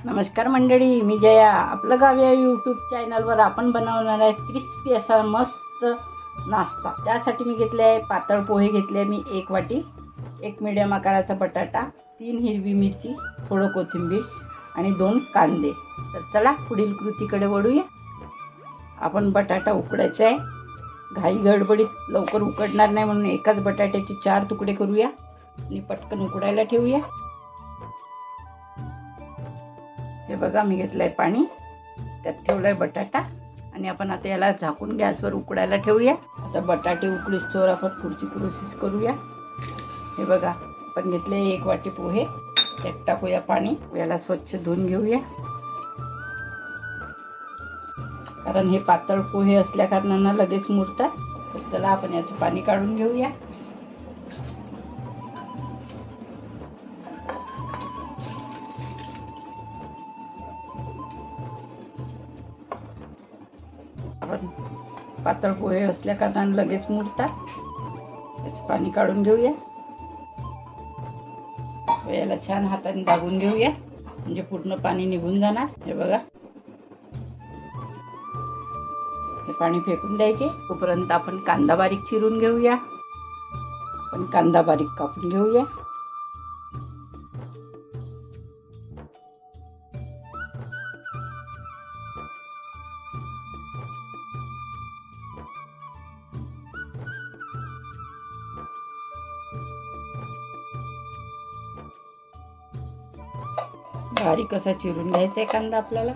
नमस्कार मंडळी, मी जया. आपलं गाव या यूट्यूब चॅनलवर आपण बनवणार आहे क्रिस्पी असा मस्त नाश्ता. त्यासाठी मी घेतले आहे पातळ पोहे घेतले मी 1 वाटी, 1 मीडियम आकाराचा बटाटा, 3 हिरवी मिरची, थोडं कोथिंबीर आणि 2 कांदे. तर चला पुढील कृतीकडे वळूया. आपण बटाटा उकडायचा आहे. घाई गडबडीत लवकर उकडणार नाही म्हणून एकाच बटाट्याचे 4 तुकडे करूया आणि पटकन उकडायला ठेवूया. हे बघा, मी घेतलंय पाणी, त्यात ठेवलाय बटाटा आणि आपण आता याला झाकून गॅसवर उकडायला ठेवूया. आता बटाटे उकळीस्तोवर आपण पुढची प्रोसेस करूया. हे बघा, आपण घेतले 1 वाटी पोहे, त्यात टाकूया पाणी. याला स्वच्छ धुवून घेऊया, कारण हे पातळ पोहे असल्या कारणानं लगेच मुरतात. तर चला आपण याचं पाणी काढून घेऊया. आपण पातळ पोहे असल्या कारणाने लगेच मुरतात. याचं पाणी काढून घेऊया. याला छान हाताने दाबून घेऊया, म्हणजे पूर्ण पाणी निघून जाणार. हे बघा, हे पाणी फेकून द्यायचे. तोपर्यंत आपण कांदा बारीक चिरून घेऊया. आपण कांदा बारीक कापून घेऊया. बारीक असा चिरून घ्यायचा आहे कांदा आपल्याला.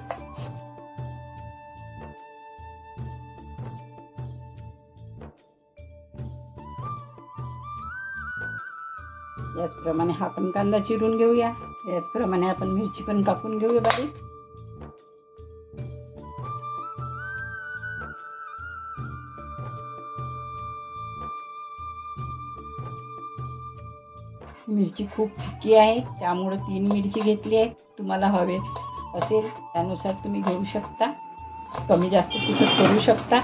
याचप्रमाणे हा पण कांदा चिरून घेऊया. याचप्रमाणे आपण मिरची पण कापून घेऊया बारीक. मिरची खूप फिकी आहे, त्यामुळे 3 मिरची घेतली आहे. तुम्हाला हवे असेल त्यानुसार तुम्ही घेऊ शकता, कमी जास्त तिखट करू शकता.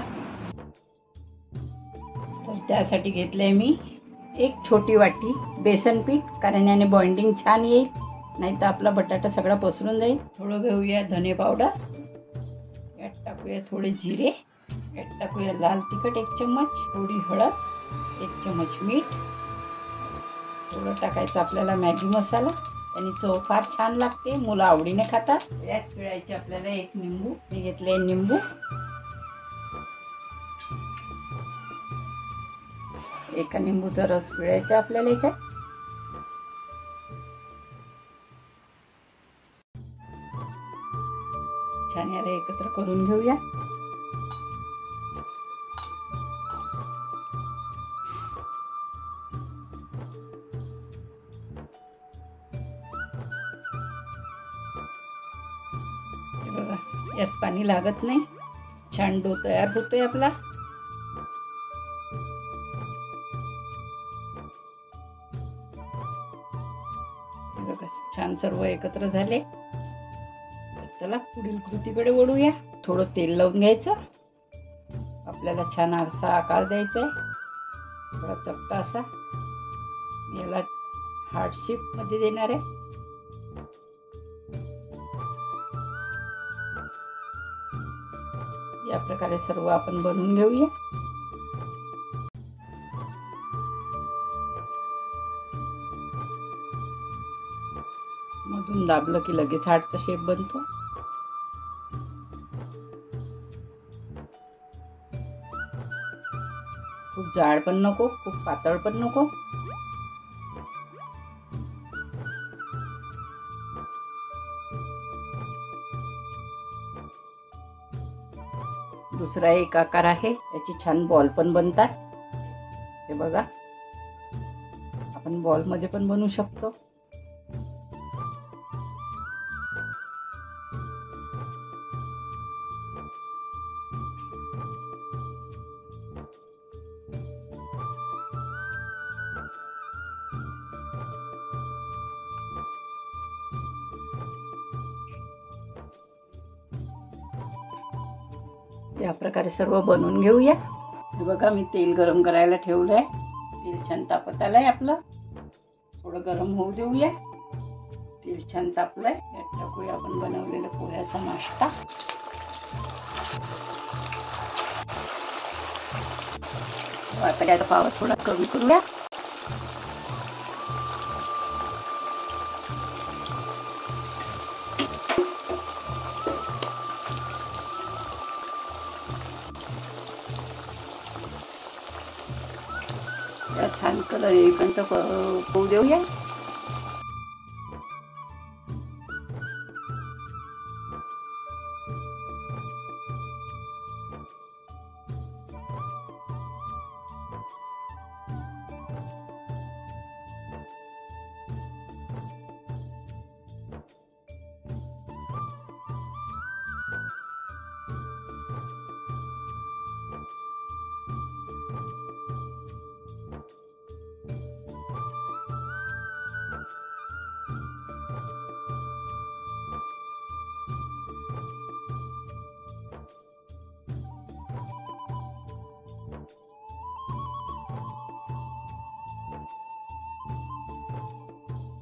तर त्यासाठी घेतले मी 1 छोटी वाटी बेसन पीठ, कारण याने बॉइंडिंग छान येईल, नाही तर आपला बटाटा सगळा पसरून जाईल. थोडं घेऊया धने पावडर, यात टाकूया थोडे जिरे, यात टाकूया लाल तिखट 1 चम्मच, थोडी हळद, 1 चम्मच मीठ, थोडं टाकायचं आपल्याला मॅगी मसाला. त्याने चव फार छान लागते, मुलं आवडीने खातात. यात पिळायचे आपल्याला 1 निंबू. मी घेतले निंबू. एका निंबूचा रस पिळायचा आपल्याला याच्यात. छान याला एकत्र करून घेऊया. बघा, यात पाणी लागत नाही. छान डो तयार होतोय आपला. बघा, छान सर्व एकत्र झाले. चला पुढील कृतीकडे वळूया. थोडं तेल लावून घ्यायचं. आपल्याला छान असा आकार द्यायचा आहे, थोडा चपटा असा. याला हार्ट शेप मध्ये देणार आहे. या प्रकारे सर्व आपण बनवून घेऊया. मधून दाबलं की लगेच हार्टचा शेप बनतो. खूप जाड पण नको, खूप पातळ पण नको. दुसरा एक आकार आहे, याची छान बॉल पण बनतात. हे बघा, आपण बॉल मध्ये पण बनवू शकतो. या प्रकारे सर्व बनवून घेऊया. हे बघा, मी तेल गरम करायला ठेवलंय. तेल छान तापत आलंय आपलं. थोडं गरम होऊ देऊया. तेल छान तापलंय. यात टाकूया आपण बनवलेला पोह्याचा नाश्ता. आता याचा पाव थोडा कमी करूया. छान कलर येईपर्यंत पोळू देऊया.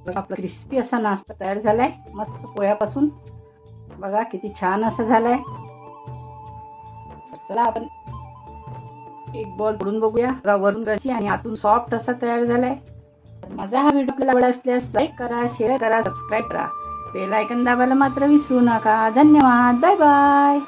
बघा आपला क्रिस्पी असा नाश्ता तयार झालाय मस्त पोह्यापासून. बघा किती छान असं झालाय. चला आपण एक बॉल तोडून बघूया. वरून रशी आणि आतून सॉफ्ट असा तयार झालाय. माझा हा व्हिडिओ आपल्याला आवडला असल्यास लाईक करा, शेअर करा, सबस्क्राईब करा. बेल आयकॉन दाबायला मात्र विसरू नका. धन्यवाद. Bye bye.